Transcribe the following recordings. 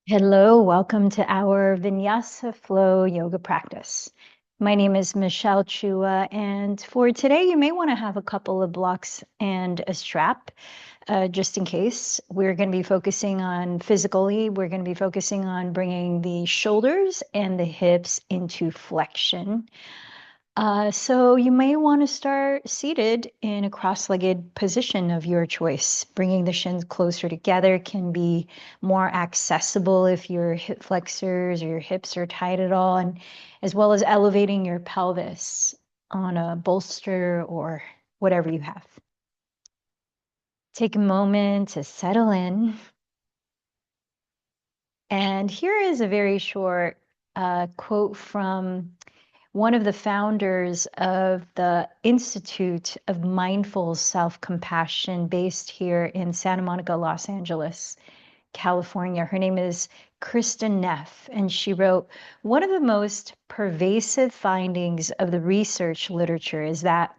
Hello, welcome to our Vinyasa flow yoga practice. My name is Michelle Chua, and for today, you may want to have a couple of blocks and a strap, just in case. We're going to be focusing on physically, we're going to be focusing on bringing the shoulders and the hips into flexion. So you may want to start seated in a cross-legged position of your choice. Bringing the shins closer together can be more accessible if your hip flexors or your hips are tight at all, and as well as elevating your pelvis on a bolster or whatever you have. Take a moment to settle in. And here is a very short quote from one of the founders of the Institute of Mindful Self-Compassion based here in Santa Monica, Los Angeles, California. Her name is Kristen Neff, and she wrote, "One of the most pervasive findings of the research literature is that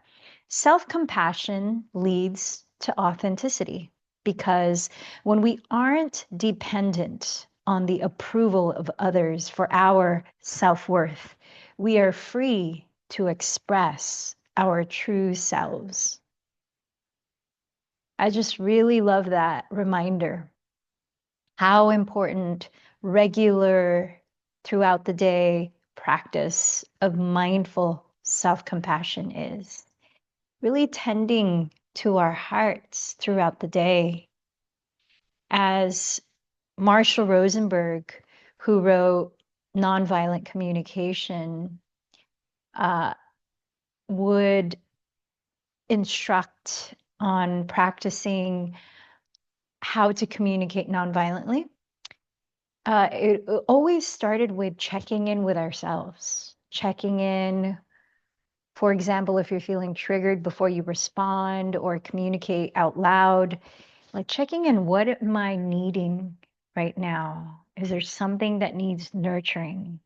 self-compassion leads to authenticity, because when we aren't dependent on the approval of others for our self-worth, we are free to express our true selves." I just really love that reminder. How important regular throughout the day practice of mindful self-compassion is. Really tending to our hearts throughout the day. As Marshall Rosenberg, who wrote Nonviolent Communication, would instruct on practicing how to communicate nonviolently. It always started with checking in with ourselves, checking in, for example, if you're feeling triggered before you respond or communicate out loud, like checking in, what am I needing right now? Is there something that needs nurturing?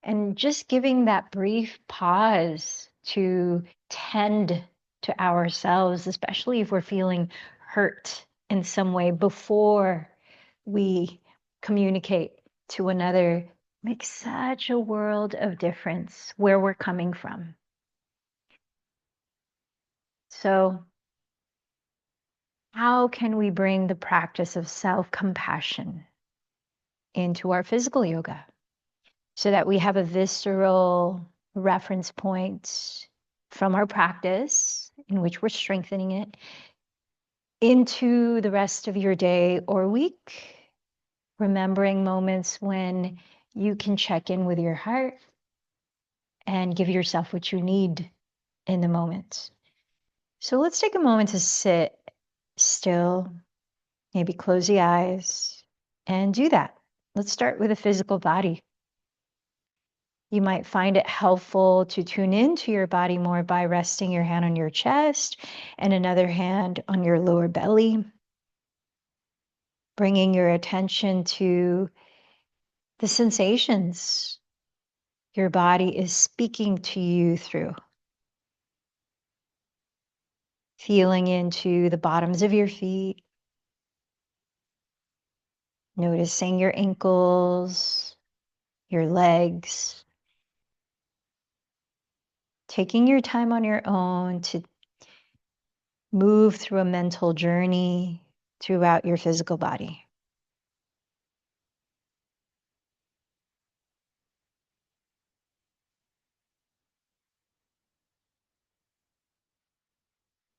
And just giving that brief pause to tend to ourselves, especially if we're feeling hurt in some way before we communicate to another, makes such a world of difference where we're coming from. So, how can we bring the practice of self-compassion into our physical yoga so that we have a visceral reference point from our practice in which we're strengthening it into the rest of your day or week, remembering moments when you can check in with your heart and give yourself what you need in the moment. So let's take a moment to sit still, maybe close the eyes, and do that. Let's start with the physical body. You might find it helpful to tune into your body more by resting your hand on your chest and another hand on your lower belly, bringing your attention to the sensations your body is speaking to you through. Feeling into the bottoms of your feet, noticing your ankles, your legs, taking your time on your own to move through a mental journey throughout your physical body.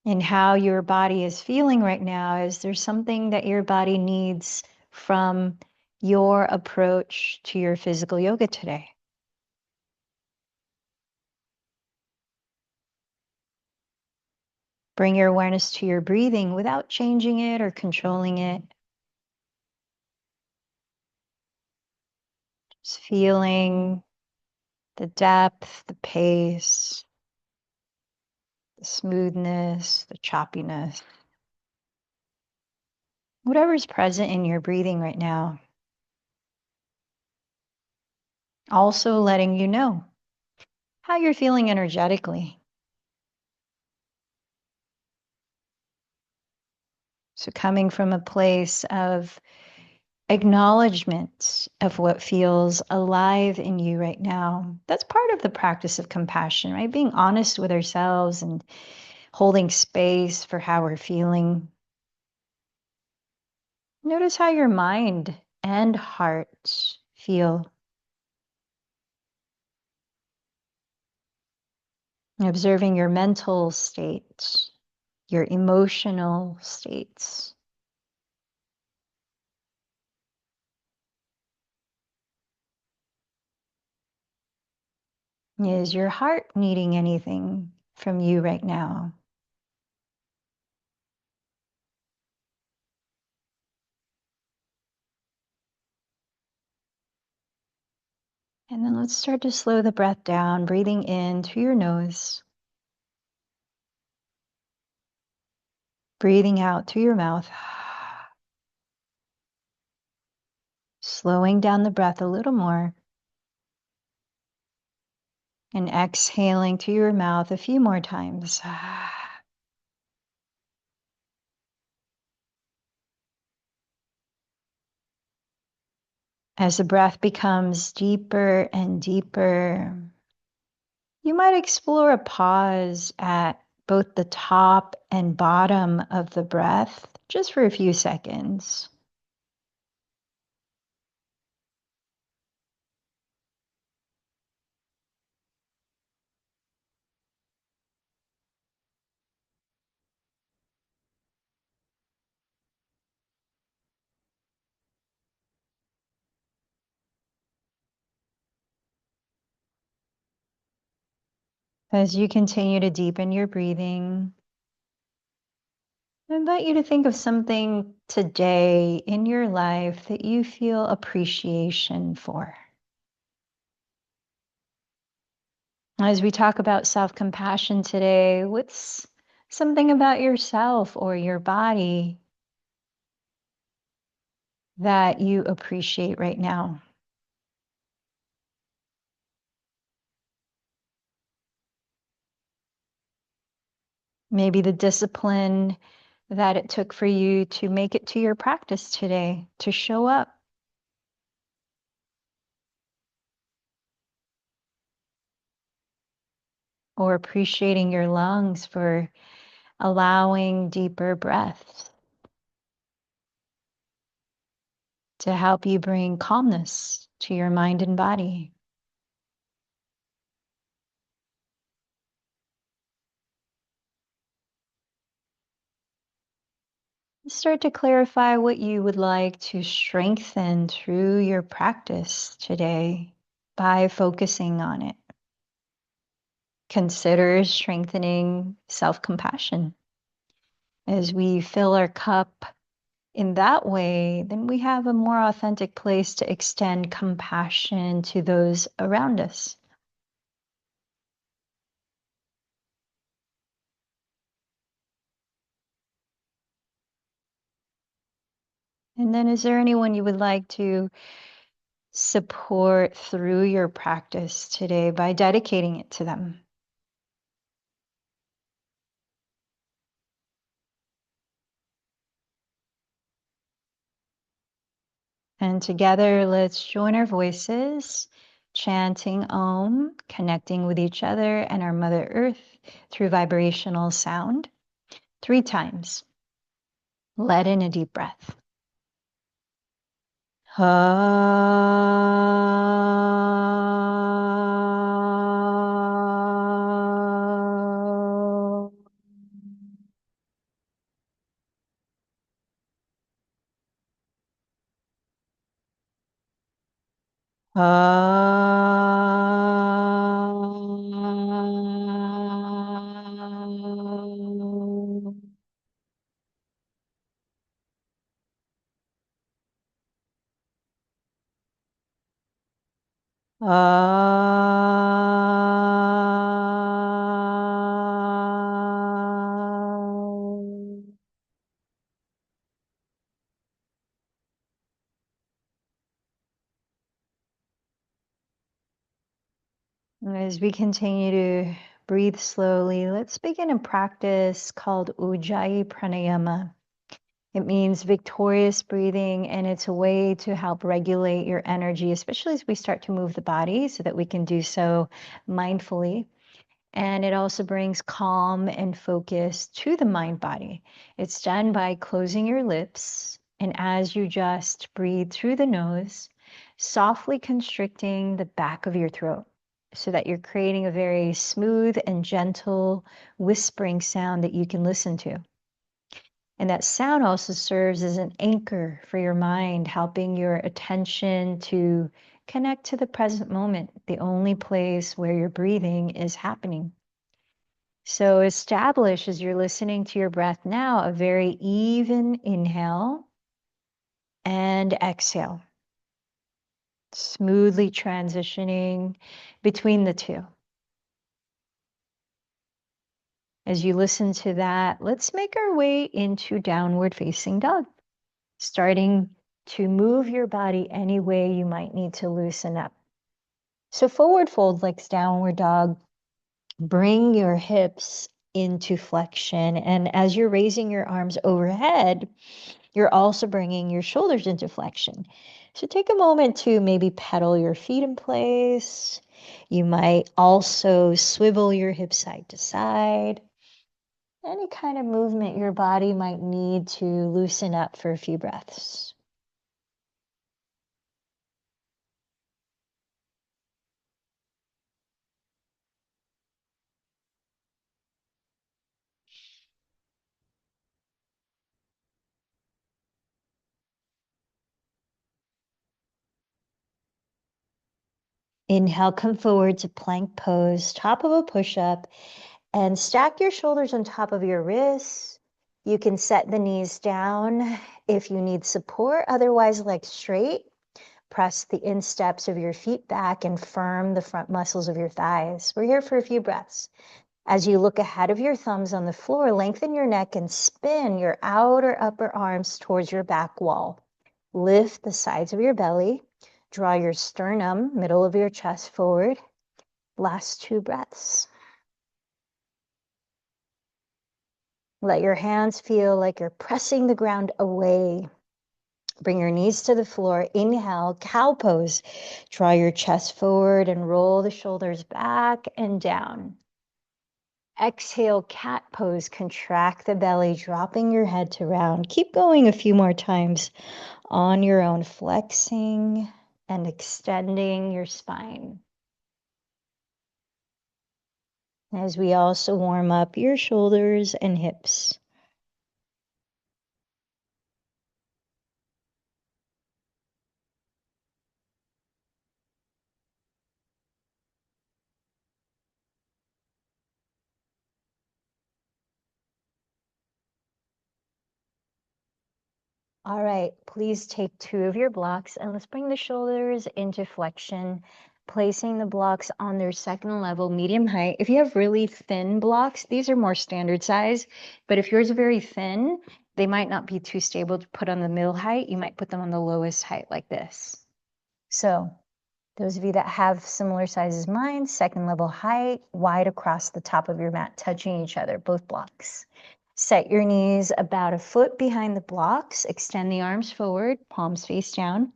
And how your body is feeling right now. Is there something that your body needs from your approach to your physical yoga today? Bring your awareness to your breathing without changing it or controlling it. Just feeling the depth, the pace, the smoothness, the choppiness. Whatever's present in your breathing right now. Also letting you know how you're feeling energetically. So coming from a place of acknowledgement of what feels alive in you right now. That's part of the practice of compassion, right? Being honest with ourselves and holding space for how we're feeling. Notice how your mind and heart feel. Observing your mental state, your emotional states. Is your heart needing anything from you right now? And then let's start to slow the breath down, breathing in through your nose, breathing out through your mouth, slowing down the breath a little more, and exhaling through your mouth a few more times. As the breath becomes deeper and deeper, you might explore a pause at both the top and bottom of the breath, just for a few seconds. As you continue to deepen your breathing, I invite you to think of something today in your life that you feel appreciation for. As we talk about self-compassion today, what's something about yourself or your body that you appreciate right now? Maybe the discipline that it took for you to make it to your practice today, to show up, or appreciating your lungs for allowing deeper breaths to help you bring calmness to your mind and body. Start to clarify what you would like to strengthen through your practice today by focusing on it. Consider strengthening self-compassion. As we fill our cup in that way, then we have a more authentic place to extend compassion to those around us. And then, is there anyone you would like to support through your practice today by dedicating it to them? And together, let's join our voices, chanting Om, connecting with each other and our Mother Earth through vibrational sound 3 times. Let in a deep breath. Ah. As we continue to breathe slowly, let's begin a practice called Ujjayi Pranayama. It means victorious breathing, and it's a way to help regulate your energy, especially as we start to move the body so that we can do so mindfully. And it also brings calm and focus to the mind body. It's done by closing your lips, and as you just breathe through the nose, softly constricting the back of your throat so that you're creating a very smooth and gentle whispering sound that you can listen to. And that sound also serves as an anchor for your mind, helping your attention to connect to the present moment, the only place where your breathing is happening. So establish as you're listening to your breath now a very even inhale and exhale, smoothly transitioning between the two. As you listen to that, let's make our way into downward facing dog, starting to move your body any way you might need to loosen up. So forward fold legs, downward dog. Bring your hips into flexion. And as you're raising your arms overhead, you're also bringing your shoulders into flexion. So take a moment to maybe pedal your feet in place. You might also swivel your hips side to side. Any kind of movement your body might need to loosen up for a few breaths. Inhale, come forward to plank pose, top of a push-up, and stack your shoulders on top of your wrists. You can set the knees down if you need support, otherwise legs straight. Press the insteps of your feet back and firm the front muscles of your thighs. We're here for a few breaths. As you look ahead of your thumbs on the floor, lengthen your neck and spin your outer upper arms towards your back wall. Lift the sides of your belly. Draw your sternum, middle of your chest forward. Last 2 breaths. Let your hands feel like you're pressing the ground away. Bring your knees to the floor. Inhale, cow pose. Draw your chest forward and roll the shoulders back and down. Exhale, cat pose. Contract the belly, dropping your head to round. Keep going a few more times on your own, flexing and extending your spine. As we also warm up your shoulders and hips. All right, please take 2 of your blocks and let's bring the shoulders into flexion, placing the blocks on their second level, medium height. If you have really thin blocks, these are more standard size, but if yours are very thin, they might not be too stable to put on the middle height. You might put them on the lowest height like this. So those of you that have similar size as mine, second level height, wide across the top of your mat, touching each other, both blocks. Set your knees about a foot behind the blocks. Extend the arms forward, palms face down.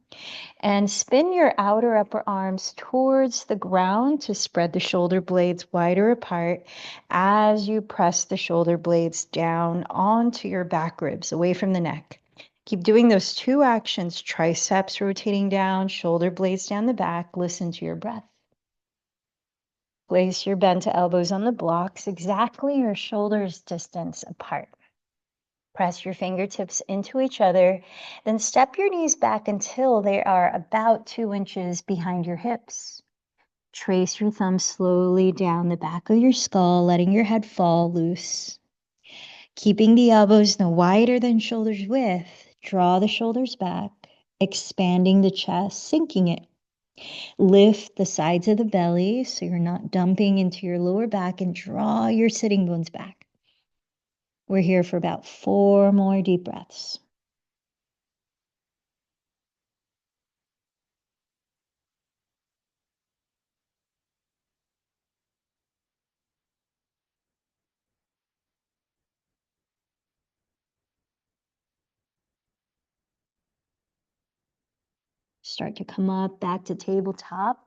And spin your outer upper arms towards the ground to spread the shoulder blades wider apart as you press the shoulder blades down onto your back ribs, away from the neck. Keep doing those 2 actions, triceps rotating down, shoulder blades down the back. Listen to your breath. Place your bent elbows on the blocks, exactly your shoulders distance apart. Press your fingertips into each other, then step your knees back until they are about 2 inches behind your hips. Trace your thumb slowly down the back of your skull, letting your head fall loose. Keeping the elbows no wider than shoulders width, draw the shoulders back, expanding the chest, sinking it. Lift the sides of the belly so you're not dumping into your lower back, and draw your sitting bones back. We're here for about 4 more deep breaths. start to come up, back to tabletop.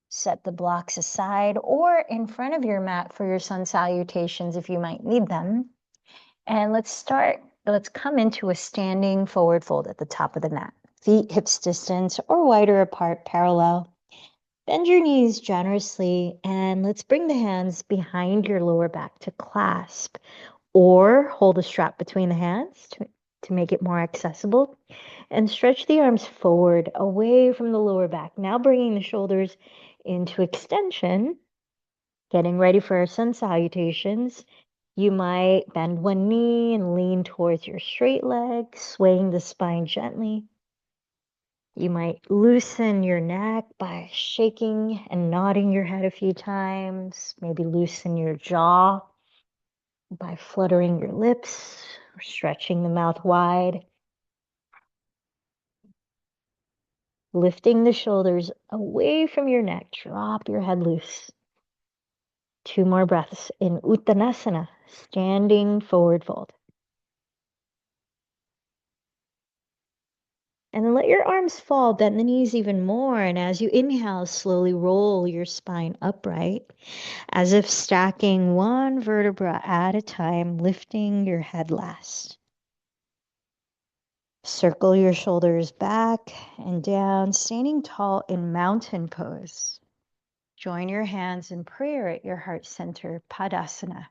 Set the blocks aside or in front of your mat for your sun salutations if you might need them. And let's come into a standing forward fold at the top of the mat. Feet hips distance or wider apart, parallel. Bend your knees generously and let's bring the hands behind your lower back to clasp or hold a strap between the hands to make it more accessible. And stretch the arms forward away from the lower back. Now bringing the shoulders into extension, getting ready for our sun salutations. You might bend one knee and lean towards your straight leg, swaying the spine gently. You might loosen your neck by shaking and nodding your head a few times. Maybe loosen your jaw by fluttering your lips or stretching the mouth wide. Lifting the shoulders away from your neck, drop your head loose. 2 more breaths in Uttanasana, standing forward fold. And then let your arms fall, bend the knees even more. And as you inhale, slowly roll your spine upright, as if stacking one vertebra at a time, lifting your head last. Circle your shoulders back and down, standing tall in mountain pose. Join your hands in prayer at your heart center, Padasana.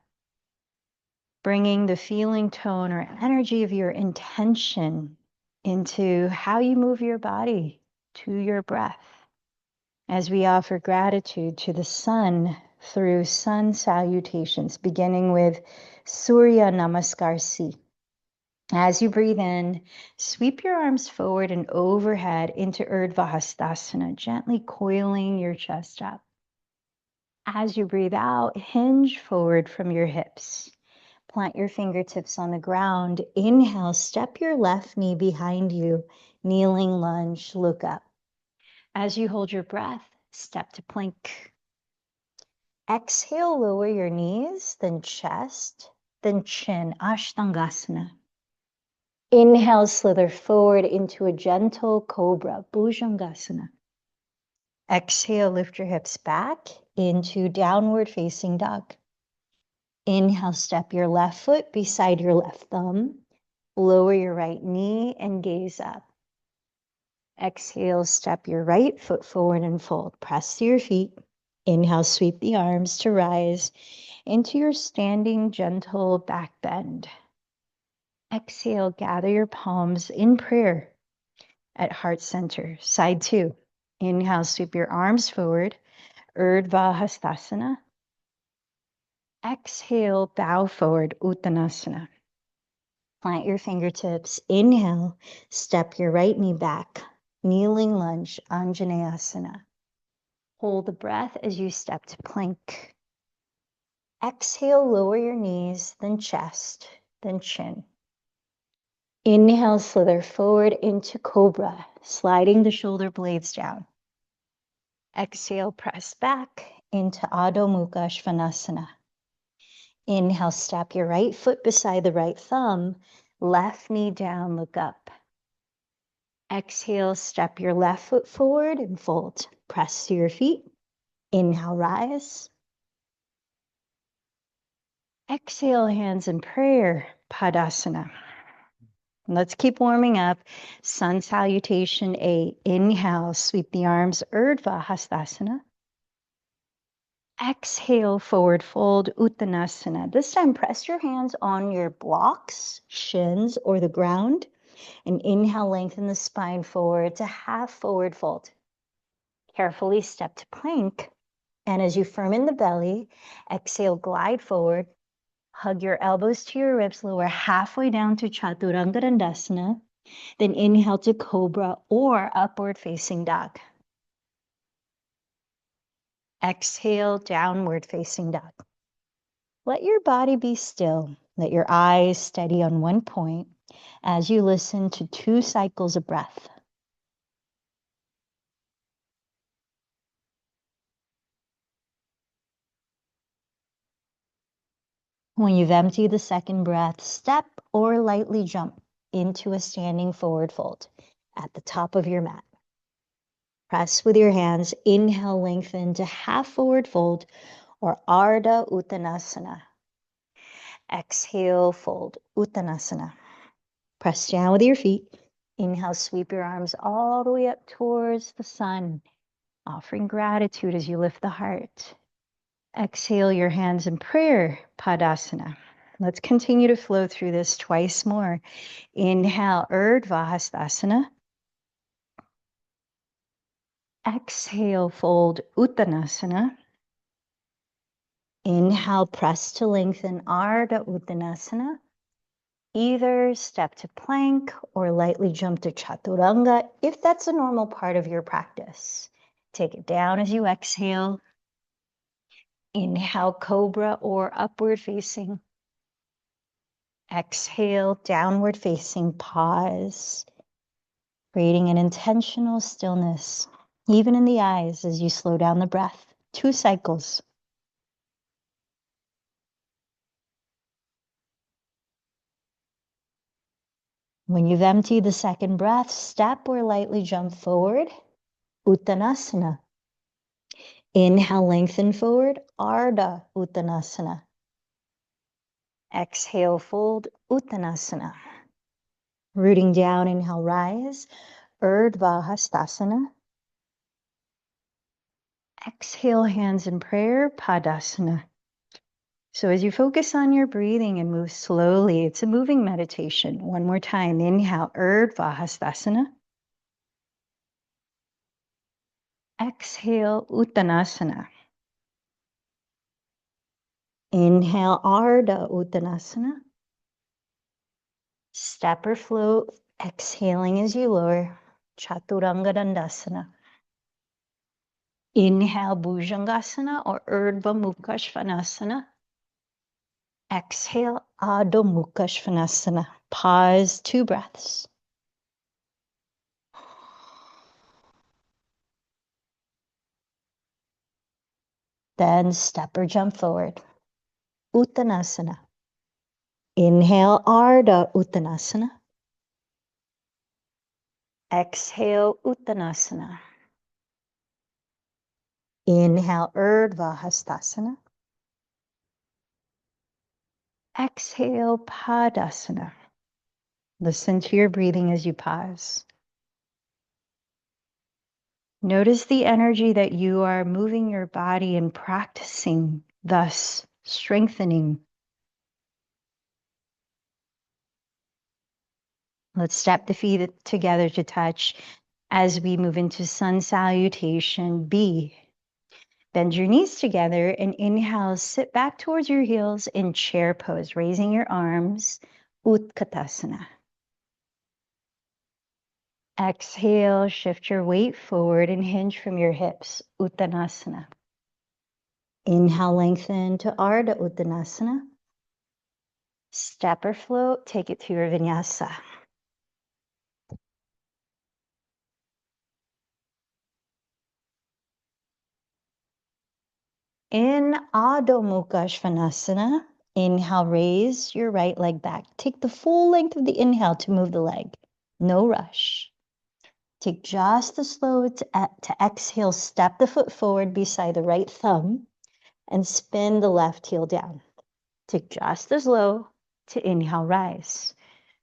Bringing the feeling tone or energy of your intention into how you move your body to your breath. As we offer gratitude to the sun through sun salutations, beginning with Surya Namaskar Si. As you breathe in, sweep your arms forward and overhead into Urdhva Hastasana, gently coiling your chest up. As you breathe out, hinge forward from your hips. Plant your fingertips on the ground. Inhale, step your left knee behind you. Kneeling lunge, look up. As you hold your breath, step to plank. Exhale, lower your knees, then chest, then chin, Ashtangasana. Inhale, slither forward into a gentle cobra, Bhujangasana. Exhale, lift your hips back into downward facing dog. Inhale, step your left foot beside your left thumb. Lower your right knee and gaze up. Exhale, step your right foot forward and fold. Press to your feet. Inhale, sweep the arms to rise into your standing gentle back bend. Exhale, gather your palms in prayer at heart center. Side 2. Inhale, sweep your arms forward. Urdhva Hastasana. Exhale, bow forward, Uttanasana. Plant your fingertips. Inhale, step your right knee back. Kneeling lunge, Anjaneyasana. Hold the breath as you step to plank. Exhale, lower your knees, then chest, then chin. Inhale, slither forward into cobra, sliding the shoulder blades down. Exhale, press back into Adho Mukha Svanasana. Inhale, step your right foot beside the right thumb, left knee down, look up. Exhale, step your left foot forward and fold. Press to your feet. Inhale, rise. Exhale, hands in prayer, Padasana. Let's keep warming up. Sun salutation 8. Inhale, sweep the arms, Urdhva Hastasana. Exhale, forward fold, Uttanasana. This time, press your hands on your blocks, shins, or the ground. And inhale, lengthen the spine forward to half forward fold. Carefully step to plank. And as you firm in the belly, exhale, glide forward. Hug your elbows to your ribs, lower halfway down to Chaturanga Dandasana. Then inhale to Cobra or upward facing dog. Exhale, downward facing dog. Let your body be still. Let your eyes steady on one point as you listen to 2 cycles of breath. When you've emptied the second breath, step or lightly jump into a standing forward fold at the top of your mat. Press with your hands. Inhale, lengthen to half forward fold or Ardha Uttanasana. Exhale, fold, Uttanasana. Press down with your feet. Inhale, sweep your arms all the way up towards the sun, offering gratitude as you lift the heart. Exhale your hands in prayer, Padasana. Let's continue to flow through this twice more. Inhale, Urdhva Hastasana. Exhale, fold, Uttanasana. Inhale, press to lengthen, Ardha Uttanasana. Either step to plank or lightly jump to chaturanga if that's a normal part of your practice. Take it down as you exhale. Inhale, cobra or upward facing. Exhale, downward facing, pause. Creating an intentional stillness, even in the eyes as you slow down the breath. 2 cycles. When you've emptied the second breath, step or lightly jump forward, Uttanasana. Inhale, lengthen forward, Ardha Uttanasana. Exhale, fold, Uttanasana. Rooting down, inhale, rise, Urdhva Hastasana. Exhale, hands in prayer, Padasana. So as you focus on your breathing and move slowly, it's a moving meditation. One more time. Inhale, Urdhva Hastasana. Exhale, Uttanasana. Inhale, Ardha Uttanasana. Step or float, exhaling as you lower, Chaturanga Dandasana. Inhale, Bhujangasana or Urdhva Mukha Svanasana. Exhale, Adho Mukha Svanasana. Pause, 2 breaths. Then step or jump forward. Uttanasana. Inhale, Ardha Uttanasana. Exhale, Uttanasana. Inhale, Urdhva Hastasana. Exhale, Padasana. Listen to your breathing as you pause. Notice the energy that you are moving your body and practicing, thus strengthening. Let's step the feet together to touch as we move into sun salutation, B. Bend your knees together and inhale, sit back towards your heels in chair pose, raising your arms, Utkatasana. Exhale, shift your weight forward and hinge from your hips, Uttanasana. Inhale, lengthen to Ardha Uttanasana. Step or float, take it to your Vinyasa. In Adho Mukha Svanasana, inhale, raise your right leg back. Take the full length of the inhale to move the leg. No rush. Take just the slow to exhale, step the foot forward beside the right thumb and spin the left heel down. Take just as low to inhale, rise.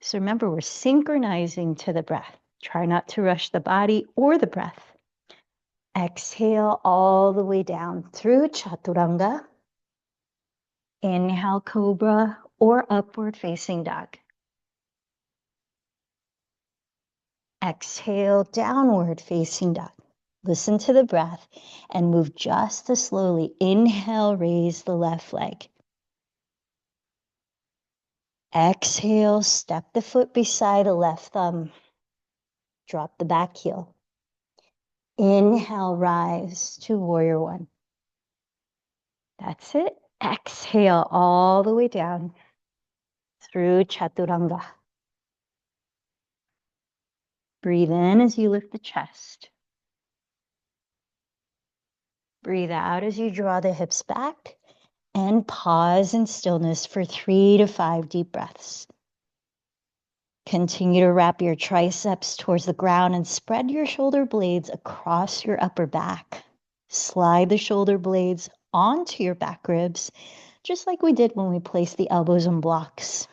So remember, we're synchronizing to the breath. Try not to rush the body or the breath. Exhale all the way down through Chaturanga. Inhale, Cobra or upward facing dog. Exhale, downward facing dog. Listen to the breath and move just as slowly. Inhale, raise the left leg. Exhale, step the foot beside the left thumb. Drop the back heel. Inhale, rise to warrior one. That's it. Exhale all the way down through Chaturanga. Breathe in as you lift the chest. Breathe out as you draw the hips back and pause in stillness for 3 to 5 deep breaths. Continue to wrap your triceps towards the ground and spread your shoulder blades across your upper back. Slide the shoulder blades onto your back ribs, just like we did when we placed the elbows on blocks.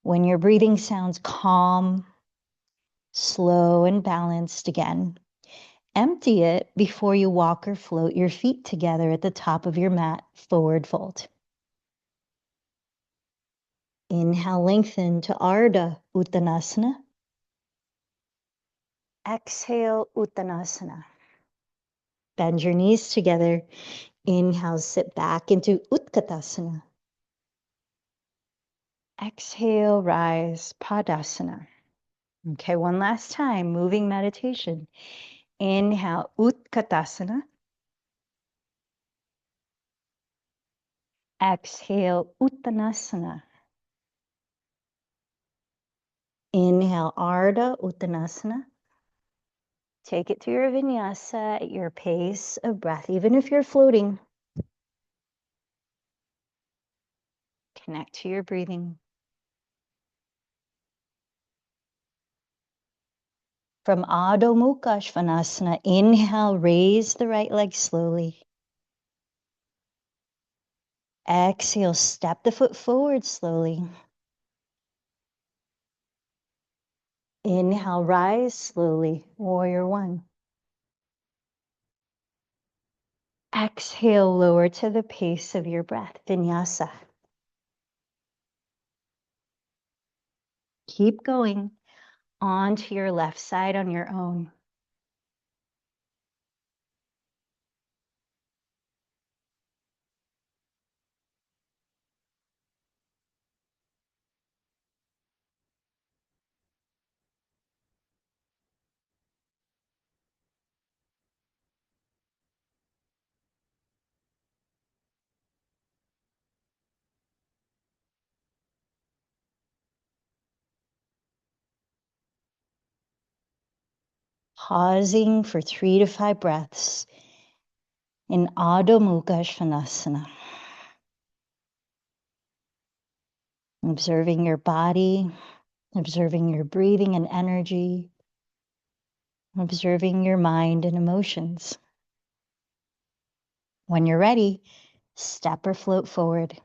When your breathing sounds calm, slow, and balanced again, empty it before you walk or float your feet together at the top of your mat, forward fold. Inhale, lengthen to Ardha Uttanasana. Exhale, Uttanasana. Bend your knees together. Inhale, sit back into Utkatasana. Exhale, rise, Padasana. Okay, one last time, moving meditation. Inhale, Utkatasana. Exhale, Uttanasana. Inhale, Ardha Uttanasana. Take it to your Vinyasa at your pace of breath, even if you're floating. Connect to your breathing. From Adho Mukha Svanasana, inhale, raise the right leg slowly. Exhale, step the foot forward slowly. Inhale, rise slowly, warrior one. Exhale, lower to the pace of your breath, vinyasa. Keep going onto your left side on your own. Pausing for 3 to 5 breaths in Adho Mukha Svanasana. Observing your body, observing your breathing and energy, observing your mind and emotions. When you're ready, step or float forward.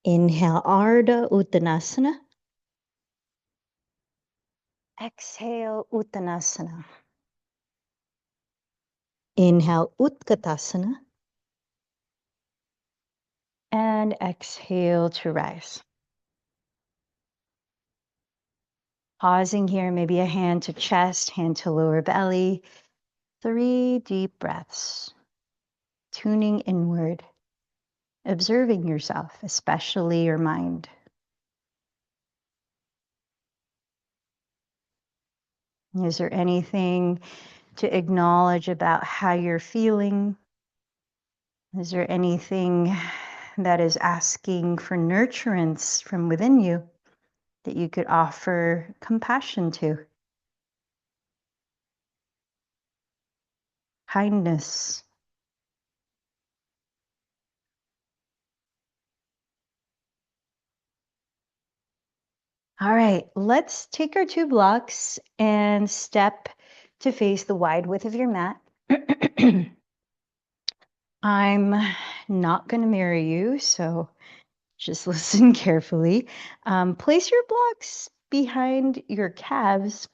Inhale, Ardha Uttanasana. Exhale, Uttanasana. Inhale, Utkatasana. And exhale to rise. Pausing here, maybe a hand to chest, hand to lower belly. 3 deep breaths. Tuning inward. Observing yourself, especially your mind. Is there anything to acknowledge about how you're feeling? Is there anything that is asking for nurturance from within you that you could offer compassion to? Kindness. All right, let's take our 2 blocks and step to face the wide width of your mat. I'm not going to mirror you, so just listen carefully. Place your blocks behind your calves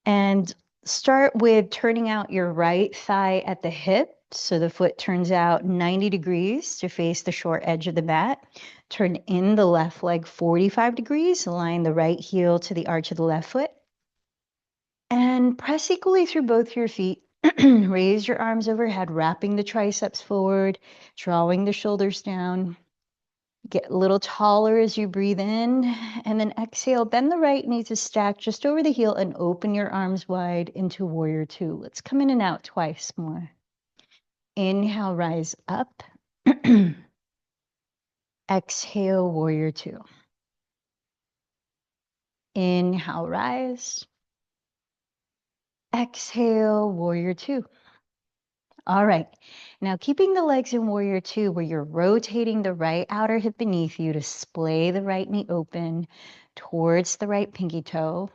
and start with turning out your right thigh at the hip. So the foot turns out 90 degrees to face the short edge of the mat. Turn in the left leg 45 degrees. Align the right heel to the arch of the left foot. And press equally through both your feet. Raise your arms overhead, wrapping the triceps forward, drawing the shoulders down. Get a little taller as you breathe in, and then exhale. Bend the right knee to stack just over the heel and open your arms wide into warrior two. Let's come in and out twice more. Inhale, rise up. Exhale, warrior two. Inhale, rise. Exhale, warrior two. All right. Now, keeping the legs in Warrior Two, where you're rotating the right outer hip beneath you to splay the right knee open towards the right pinky toe.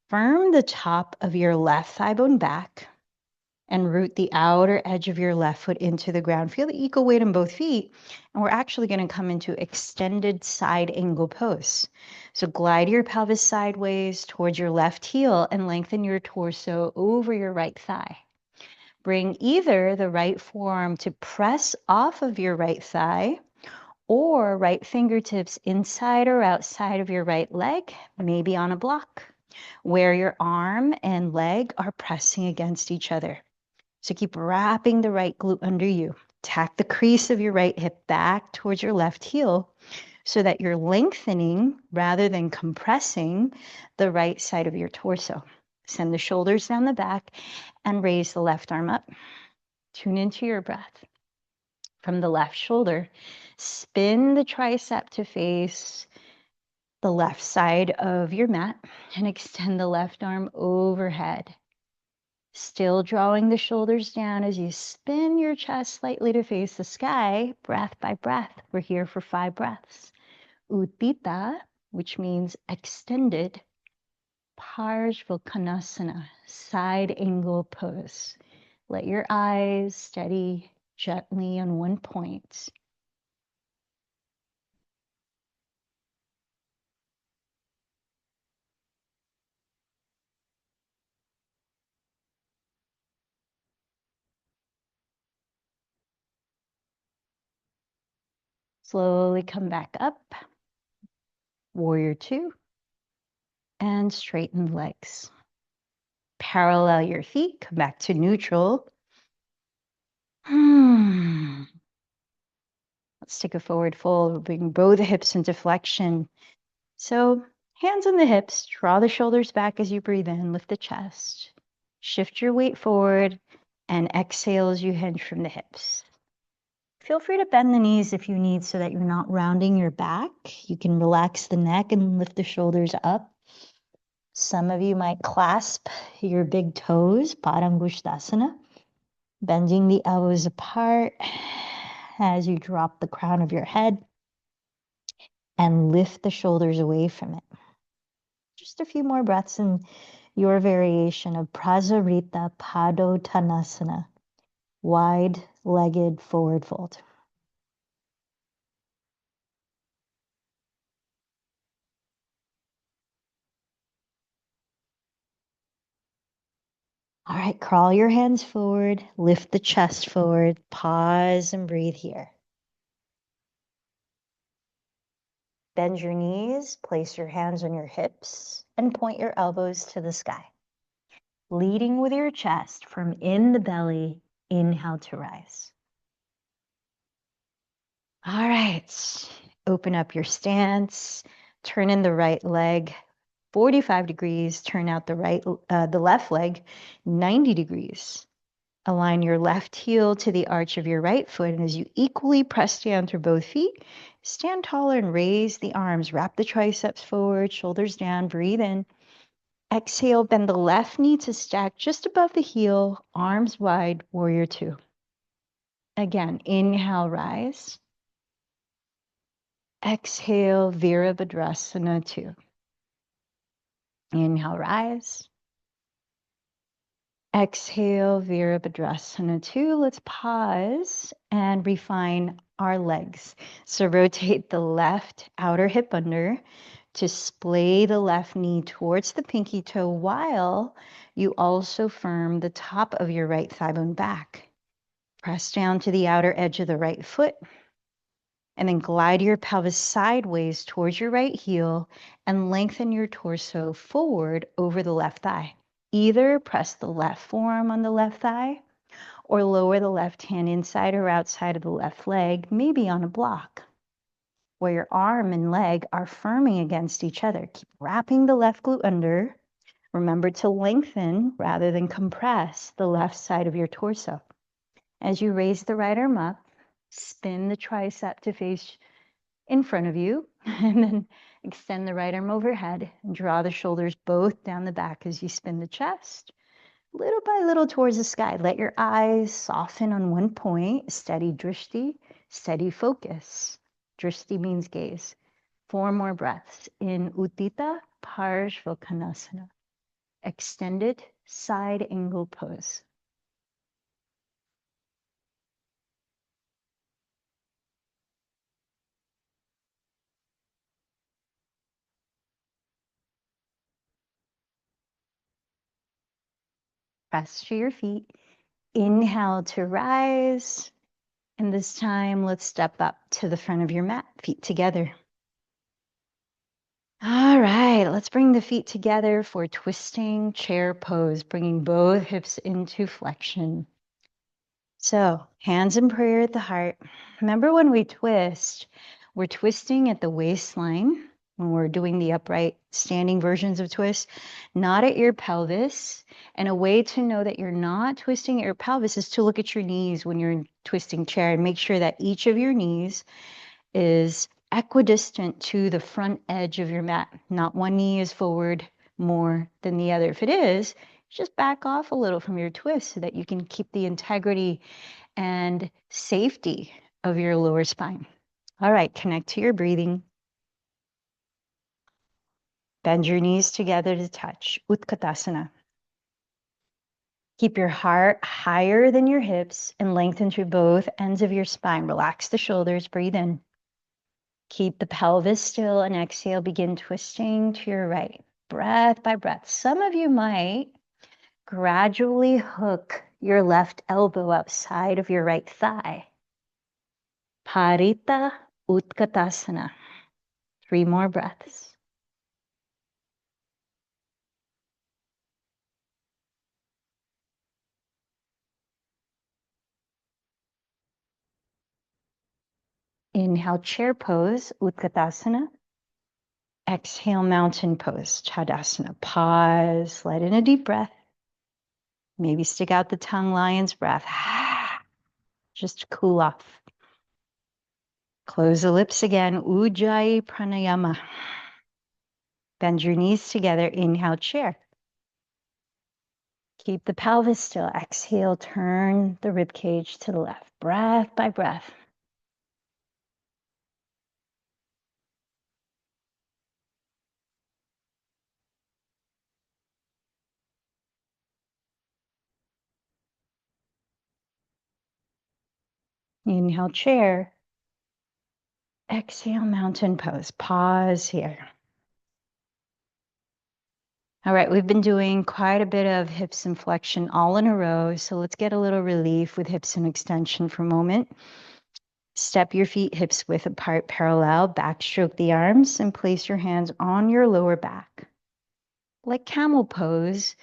Firm the top of your left thigh bone back and root the outer edge of your left foot into the ground. Feel the equal weight in both feet. And we're actually going to come into extended side angle pose. So glide your pelvis sideways towards your left heel and lengthen your torso over your right thigh. Bring either the right forearm to press off of your right thigh or right fingertips inside or outside of your right leg, maybe on a block, where your arm and leg are pressing against each other. So keep wrapping the right glute under you. Tack the crease of your right hip back towards your left heel so that you're lengthening rather than compressing the right side of your torso. Send the shoulders down the back and raise the left arm up. Tune into your breath. From the left shoulder, spin the tricep to face the left side of your mat and extend the left arm overhead. Still drawing the shoulders down as you spin your chest slightly to face the sky, breath by breath. We're here for 5 breaths. Utthita, which means extended. Parsvakonasana, side angle pose. Let your eyes steady gently on one point. Slowly come back up. Warrior Two. And straighten the legs. Parallel your feet. Come back to neutral. Let's take a forward fold. Bring both hips into flexion. So hands on the hips. Draw the shoulders back as you breathe in. Lift the chest. Shift your weight forward. And exhale as you hinge from the hips. Feel free to bend the knees if you need so that you're not rounding your back. You can relax the neck and lift the shoulders up. Some of you might clasp your big toes, Padangusthasana, bending the elbows apart as you drop the crown of your head and lift the shoulders away from it. Just a few more breaths in your variation of Prasarita Padottanasana, wide-legged forward fold. All right, crawl your hands forward, lift the chest forward, pause and breathe here. Bend your knees, place your hands on your hips, and point your elbows to the sky. Leading with your chest from in the belly, inhale to rise. All right, open up your stance, turn in the right leg 45 degrees, turn out the left leg 90 degrees. Align your left heel to the arch of your right foot, and as you equally press down through both feet, stand taller and raise the arms. Wrap the triceps forward, shoulders down, breathe in. Exhale, bend the left knee to stack just above the heel, arms wide, Warrior Two. Again, inhale, rise. Exhale, Virabhadrasana 2. Inhale, rise. Exhale, Virabhadrasana 2. Let's pause and refine our legs. So rotate the left outer hip under to splay the left knee towards the pinky toe while you also firm the top of your right thigh bone back. Press down to the outer edge of the right foot and then glide your pelvis sideways towards your right heel and lengthen your torso forward over the left thigh. Either press the left forearm on the left thigh or lower the left hand inside or outside of the left leg, maybe on a block, where your arm and leg are firming against each other. Keep wrapping the left glute under. Remember to lengthen rather than compress the left side of your torso. As you raise the right arm up, spin the tricep to face in front of you, and then extend the right arm overhead and draw the shoulders both down the back as you spin the chest. little by little towards the sky. Let your eyes soften on one point. Steady drishti, steady focus. Drishti means gaze. 4 more breaths in Uttita Parshvottanasana, extended side angle pose. Press to your feet. Inhale to rise. And this time, let's step up to the front of your mat, feet together. All right, let's bring the feet together for twisting chair pose, bringing both hips into flexion. So, hands in prayer at the heart. Remember when we twist, we're twisting at the waistline when we're doing the upright standing versions of twist, not at your pelvis. And a way to know that you're not twisting at your pelvis is to look at your knees when you're in twisting chair and make sure that each of your knees is equidistant to the front edge of your mat. Not one knee is forward more than the other. If it is, just back off a little from your twist so that you can keep the integrity and safety of your lower spine. All right, connect to your breathing. Bend your knees together to touch, Utkatasana. Keep your heart higher than your hips and lengthen through both ends of your spine. Relax the shoulders, breathe in. Keep the pelvis still and exhale, begin twisting to your right, breath by breath. Some of you might gradually hook your left elbow outside of your right thigh. Parita Utkatasana. 3 more breaths. Inhale, chair pose, Utkatasana. Exhale, mountain pose, Tadasana. Pause, let in a deep breath. Maybe stick out the tongue, lion's breath. Just to cool off. Close the lips again, Ujjayi Pranayama. Bend your knees together, inhale, chair. Keep the pelvis still. Exhale, turn the rib cage to the left. Breath by breath. Inhale, chair. Exhale, mountain pose. Pause here. All right, we've been doing quite a bit of hips and flexion all in a row. So let's get a little relief with hips and extension for a moment. Step your feet hips width apart, parallel. Backstroke the arms and place your hands on your lower back. Like camel pose,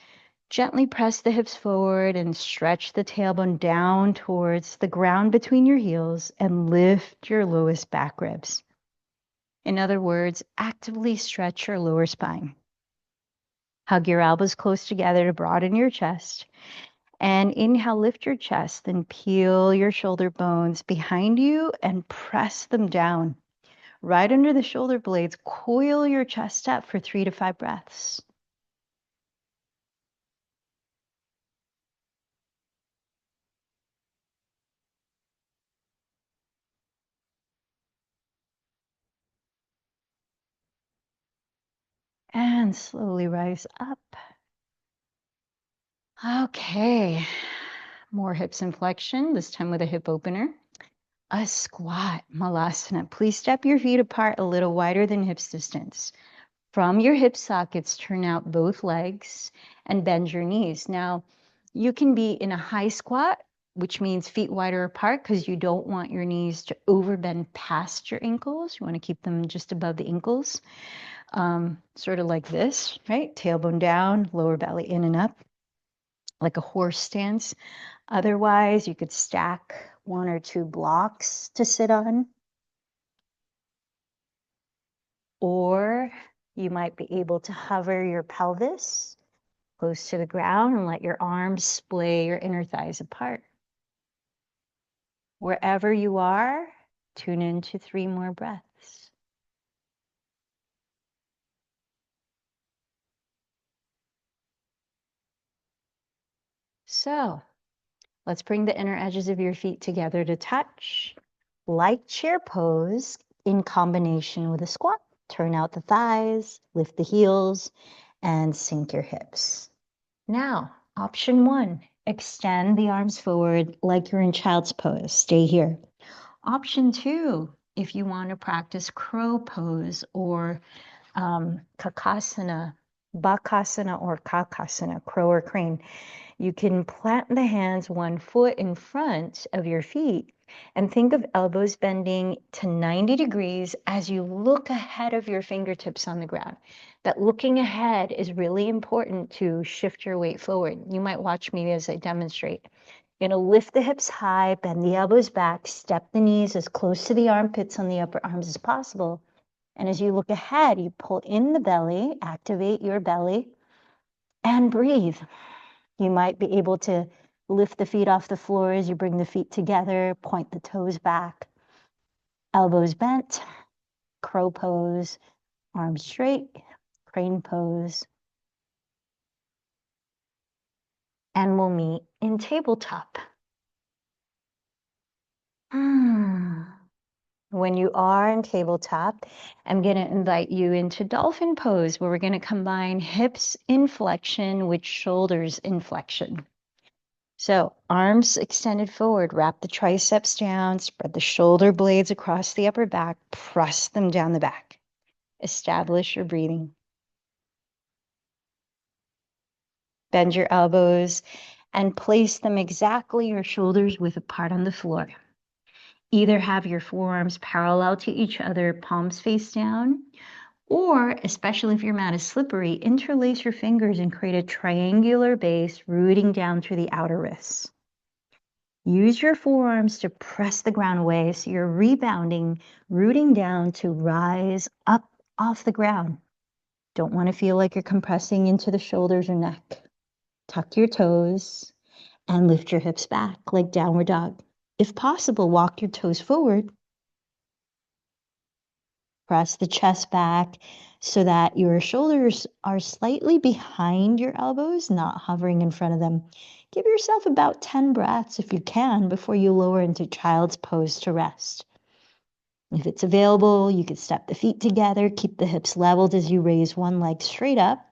gently press the hips forward and stretch the tailbone down towards the ground between your heels and lift your lowest back ribs. In other words, actively stretch your lower spine. Hug your elbows close together to broaden your chest. And inhale, lift your chest, then peel your shoulder bones behind you and press them down. Right under the shoulder blades, coil your chest up for 3 to 5 breaths. And slowly rise up. Okay, more hips and flexion, this time with a hip opener. A squat, Malasana. Please step your feet apart a little wider than hips distance. From your hip sockets, turn out both legs and bend your knees. Now, you can be in a high squat, which means feet wider apart because you don't want your knees to overbend past your ankles. You want to keep them just above the ankles, sort of like this, right? Tailbone down, lower belly in and up, like a horse stance. Otherwise, you could stack 1 or 2 blocks to sit on. Or you might be able to hover your pelvis close to the ground and let your arms splay your inner thighs apart. Wherever you are, tune into 3 more breaths. So let's bring the inner edges of your feet together to touch. Like chair pose in combination with a squat. Turn out the thighs, lift the heels, and sink your hips. Now, option one, extend the arms forward like you're in child's pose. Stay here. Option two, if you want to practice crow pose or kakasana, bakasana or kakasana, crow or crane, you can plant the hands 1 foot in front of your feet and think of elbows bending to 90 degrees as you look ahead of your fingertips on the ground. That looking ahead is really important to shift your weight forward. You might watch me as I demonstrate. You're going to lift the hips high, bend the elbows back, step the knees as close to the armpits on the upper arms as possible. And as you look ahead, you pull in the belly, activate your belly, and breathe. You might be able to lift the feet off the floor as you bring the feet together, point the toes back, elbows bent, crow pose, arms straight, crane pose. And we'll meet in tabletop. When you are in tabletop, I'm going to invite you into dolphin pose, where we're going to combine hips inflection with shoulders inflection. So arms extended forward, wrap the triceps down, spread the shoulder blades across the upper back, press them down the back. Establish your breathing. Bend your elbows and place them exactly your shoulders width apart on the floor. Either have your forearms parallel to each other, palms face down, or, especially if your mat is slippery, interlace your fingers and create a triangular base rooting down through the outer wrists. Use your forearms to press the ground away so you're rebounding, rooting down to rise up off the ground. Don't want to feel like you're compressing into the shoulders or neck. Tuck your toes and lift your hips back like downward dog. If possible, walk your toes forward. Press the chest back so that your shoulders are slightly behind your elbows, not hovering in front of them. Give yourself about 10 breaths if you can before you lower into child's pose to rest. If it's available, you could step the feet together, keep the hips leveled as you raise one leg straight up,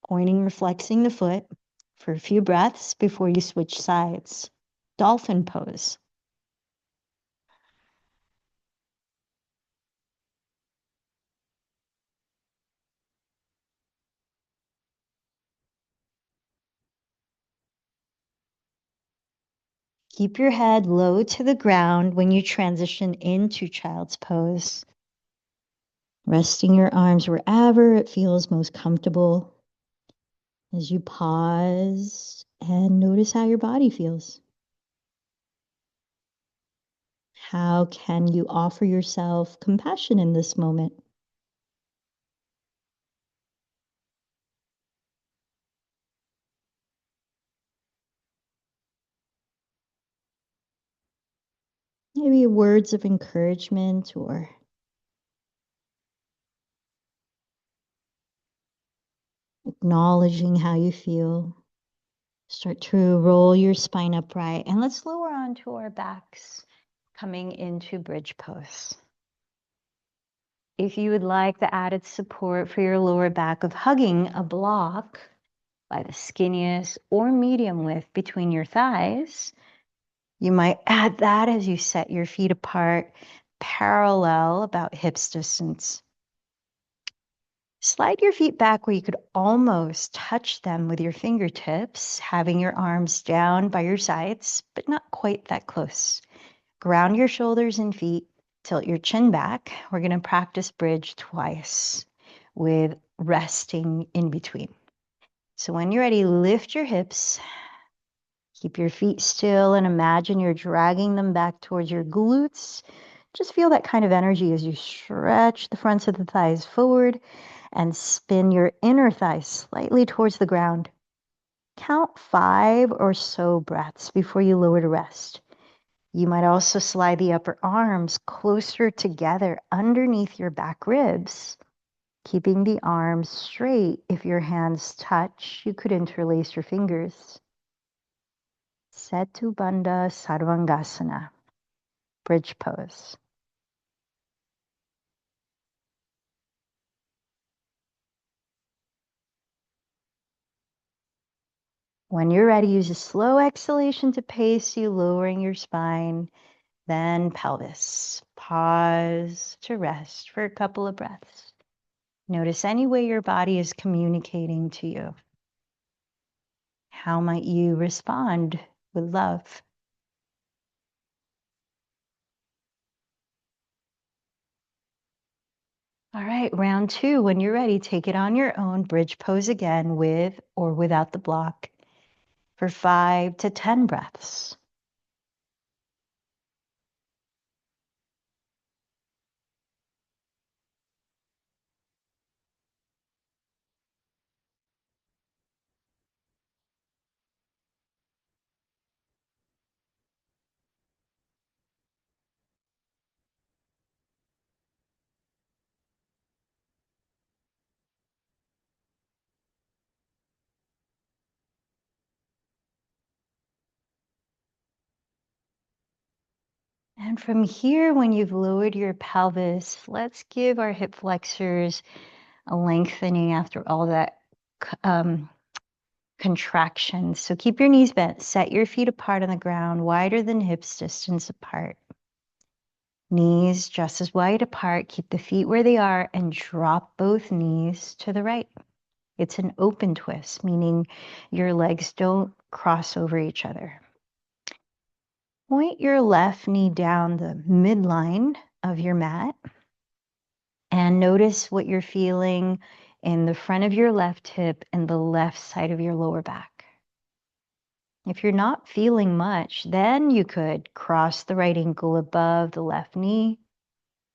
pointing or flexing the foot for a few breaths before you switch sides. Dolphin pose. Keep your head low to the ground when you transition into child's pose. Resting your arms wherever it feels most comfortable as you pause and notice how your body feels. How can you offer yourself compassion in this moment? Maybe words of encouragement or acknowledging how you feel. Start to roll your spine upright and let's lower onto our backs, coming into bridge pose. If you would like the added support for your lower back of hugging a block by the skinniest or medium width between your thighs, you might add that as you set your feet apart, parallel about hips distance. Slide your feet back where you could almost touch them with your fingertips, having your arms down by your sides, but not quite that close. Ground your shoulders and feet, tilt your chin back. We're going to practice bridge twice with resting in between. So when you're ready, lift your hips, keep your feet still, and imagine you're dragging them back towards your glutes. Just feel that kind of energy as you stretch the fronts of the thighs forward and spin your inner thighs slightly towards the ground. Count 5 or so breaths before you lower to rest. You might also slide the upper arms closer together underneath your back ribs, keeping the arms straight. If your hands touch, you could interlace your fingers. Setu Bandha Sarvangasana, bridge pose. When you're ready, use a slow exhalation to pace you, lowering your spine, then pelvis. Pause to rest for a couple of breaths. Notice any way your body is communicating to you. How might you respond with love? All right, round two. When you're ready, take it on your own. Bridge pose again with or without the block for 5 to 10 breaths. And from here, when you've lowered your pelvis, let's give our hip flexors a lengthening after all that contraction. So keep your knees bent, set your feet apart on the ground, wider than hips distance apart. Knees just as wide apart, keep the feet where they are and drop both knees to the right. It's an open twist, meaning your legs don't cross over each other. Point your left knee down the midline of your mat and notice what you're feeling in the front of your left hip and the left side of your lower back. If you're not feeling much, then you could cross the right ankle above the left knee.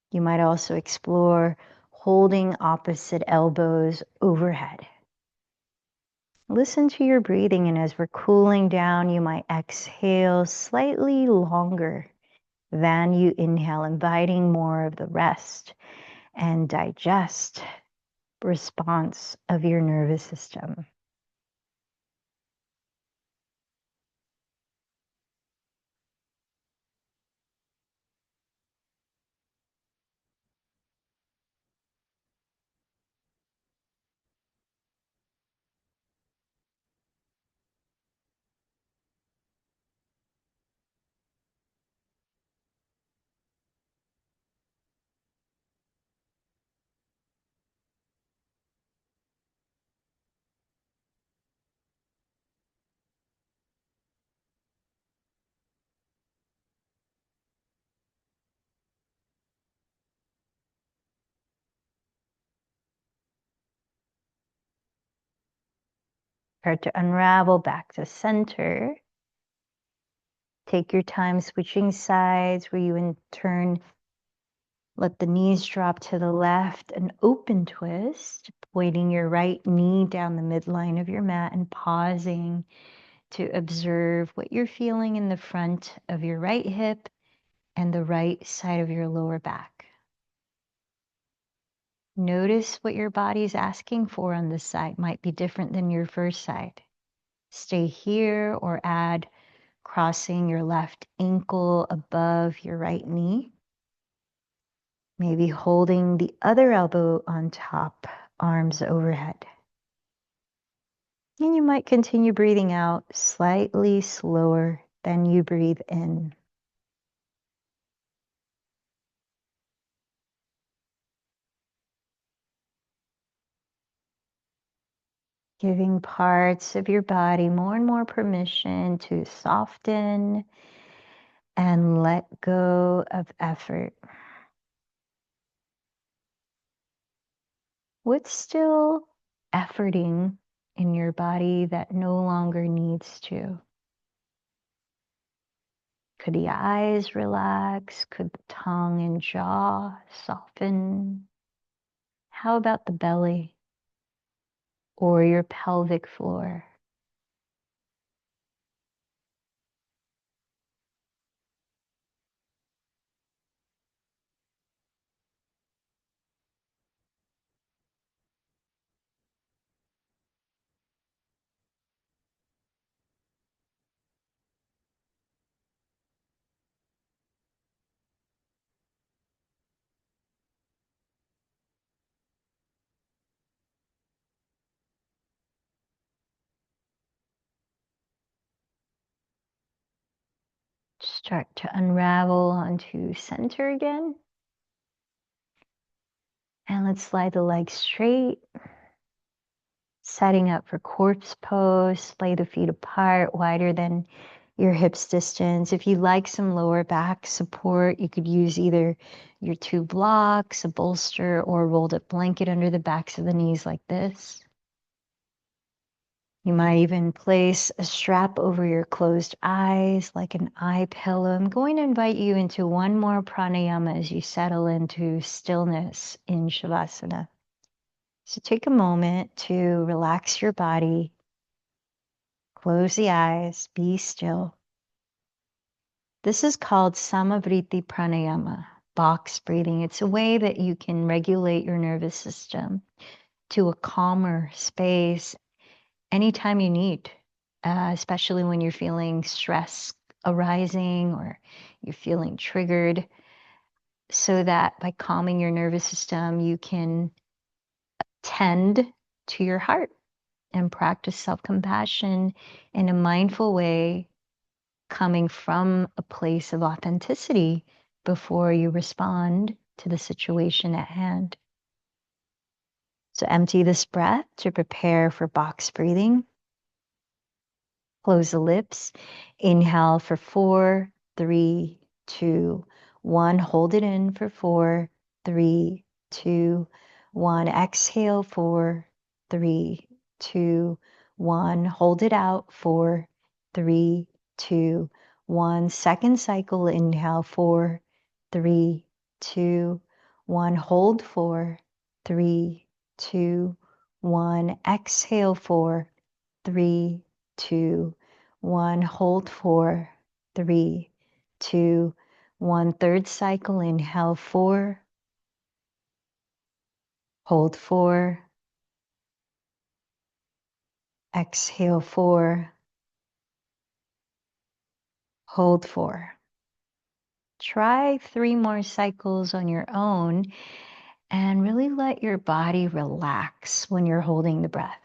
You might also explore holding opposite elbows overhead. Listen to your breathing, and as we're cooling down, you might exhale slightly longer than you inhale, inviting more of the rest and digest response of your nervous system. Start to unravel back to center. Take your time switching sides where you in turn let the knees drop to the left, an open twist, pointing your right knee down the midline of your mat and pausing to observe what you're feeling in the front of your right hip and the right side of your lower back. Notice what your body's asking for on this side might be different than your first side. Stay here or add crossing your left ankle above your right knee. Maybe holding the other elbow on top, arms overhead. And you might continue breathing out slightly slower than you breathe in. Giving parts of your body more and more permission to soften and let go of effort. What's still efforting in your body that no longer needs to? Could the eyes relax? Could the tongue and jaw soften? How about the belly or your pelvic floor? Start to unravel onto center again. And let's slide the legs straight. Setting up for corpse pose. Lay the feet apart, wider than your hips distance. If you like some lower back support, you could use either your two blocks, a bolster, or a rolled up blanket under the backs of the knees like this. You might even place a strap over your closed eyes like an eye pillow. I'm going to invite you into one more pranayama as you settle into stillness in Shavasana. So take a moment to relax your body, close the eyes, be still. This is called Samavriti Pranayama, box breathing. It's a way that you can regulate your nervous system to a calmer space anytime you need, especially when you're feeling stress arising or you're feeling triggered, so that by calming your nervous system, you can tend to your heart and practice self-compassion in a mindful way, coming from a place of authenticity before you respond to the situation at hand. So empty this breath to prepare for box breathing. Close the lips. Inhale for 4, 3, 2, 1. Hold it in for 4, 3, 2, 1. Exhale 4, 3, 2, 1. Hold it out 4, 3, 2, 1. Second cycle. Inhale 4, 3, 2, 1. Hold 4, 3, 2, 1. Exhale 4, 3, 2, 1. Hold 4, 3, 2, 1. Third cycle. Inhale 4, hold 4, exhale 4, hold 4. Try 3 more cycles on your own and really let your body relax when you're holding the breath.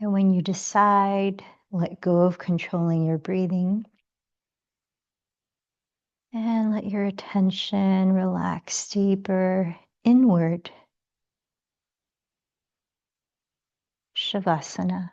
And when you decide, let go of controlling your breathing and let your attention relax deeper inward. Shavasana.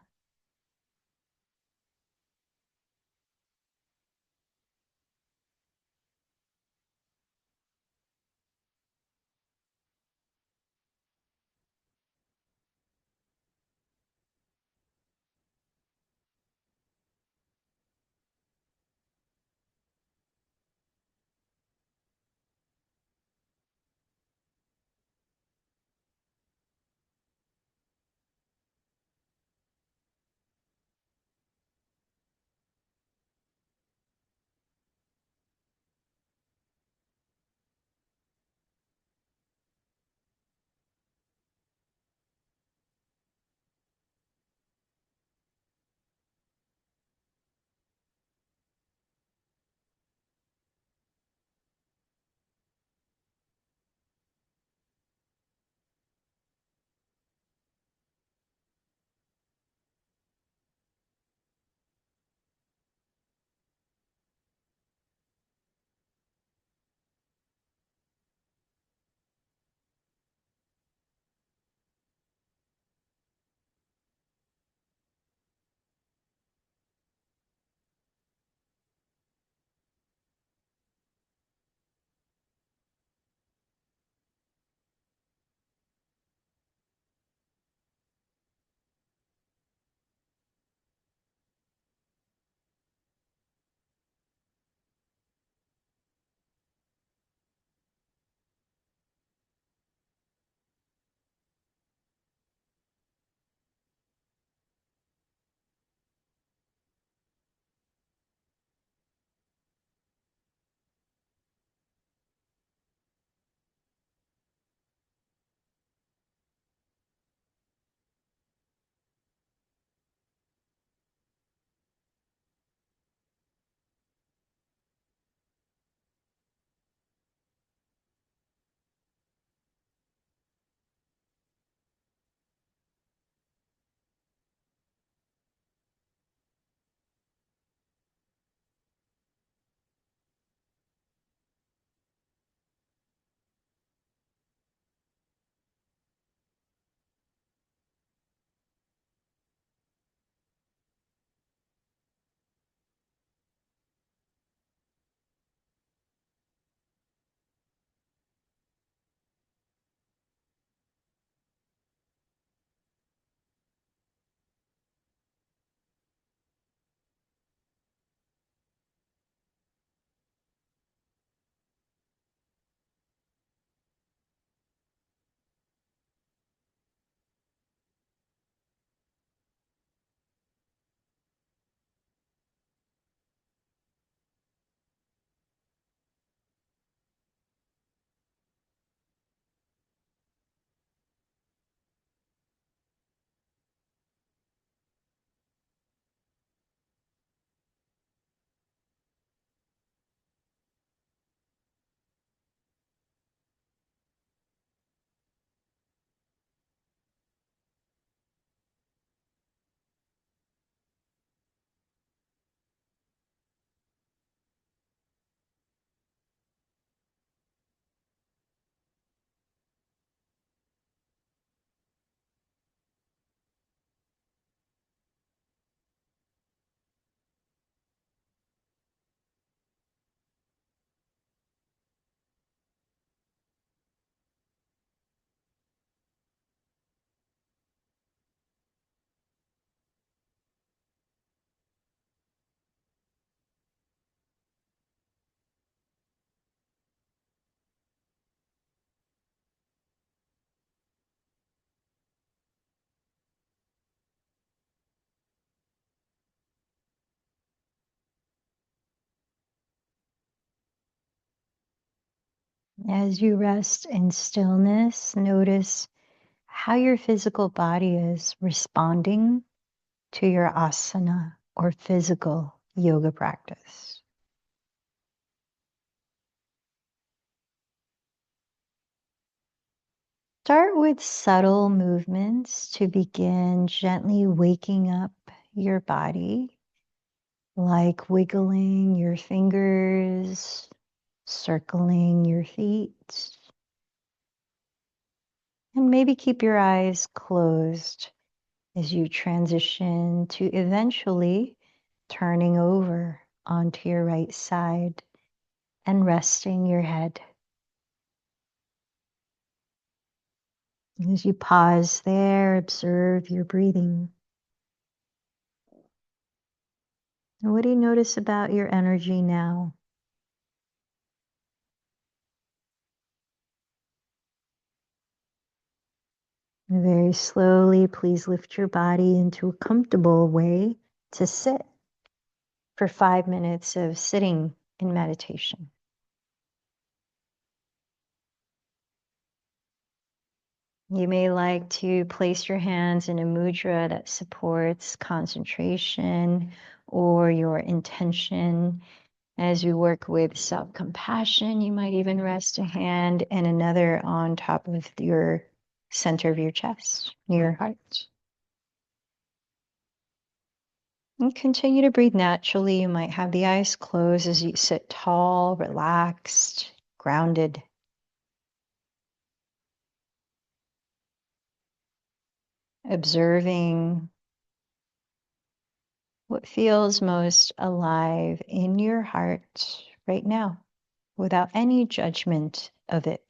As you rest in stillness, notice how your physical body is responding to your asana or physical yoga practice. Start with subtle movements to begin gently waking up your body, like wiggling your fingers, circling your feet, and maybe keep your eyes closed as you transition to eventually turning over onto your right side and resting your head. As you pause there, observe your breathing. And what do you notice about your energy now? And very slowly, please lift your body into a comfortable way to sit for 5 minutes of sitting in meditation. You may like to place your hands in a mudra that supports concentration or your intention. As we work with self-compassion, you might even rest a hand and another on top of your center of your chest, near your heart. And continue to breathe naturally. You might have the eyes closed as you sit tall, relaxed, grounded. Observing what feels most alive in your heart right now without any judgment of it.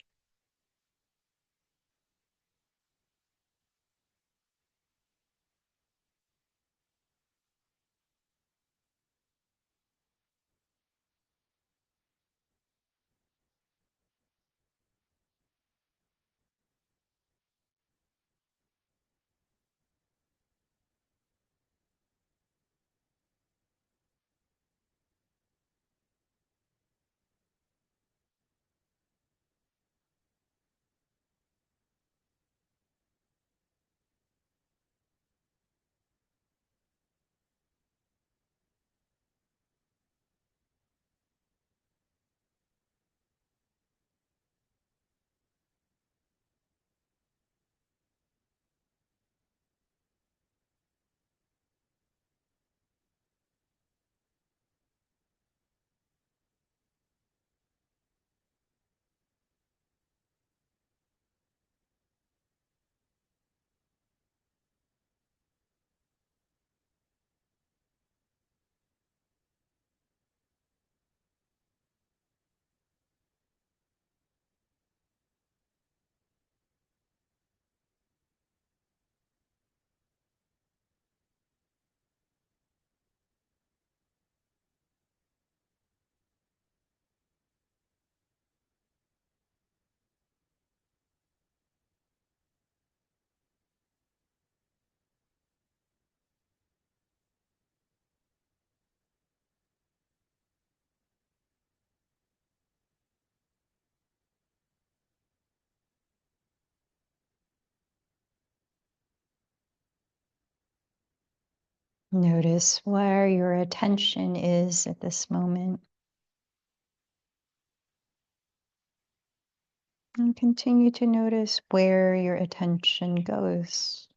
Notice where your attention is at this moment. And continue to notice where your attention goes.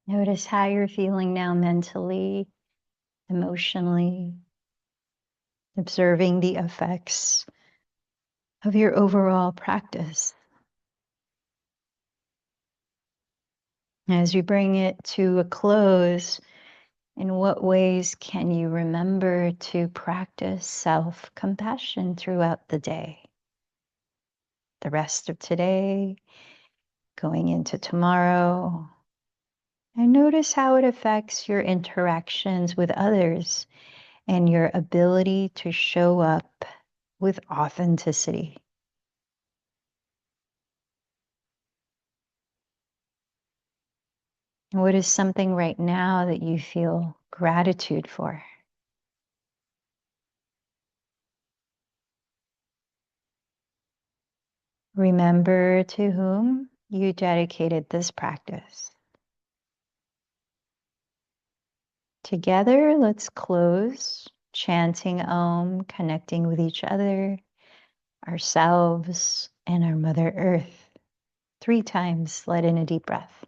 Notice how you're feeling now mentally, emotionally, observing the effects of your overall practice. As you bring it to a close, in what ways can you remember to practice self-compassion throughout the day? The rest of today, going into tomorrow, and notice how it affects your interactions with others and your ability to show up with authenticity. What is something right now that you feel gratitude for? Remember to whom you dedicated this practice. Together, let's close, chanting Om, connecting with each other, ourselves, and our Mother Earth. 3 times, let in a deep breath.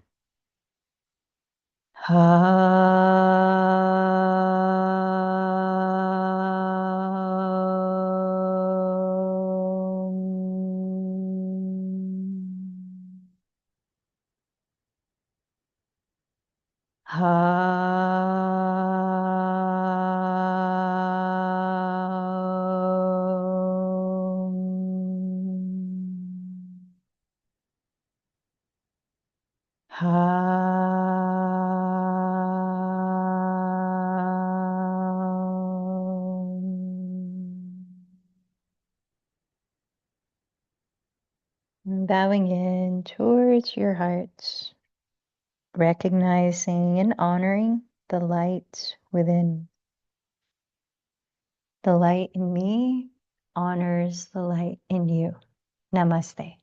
Bowing in towards your heart, recognizing and honoring the light within. The light in me honors the light in you. Namaste.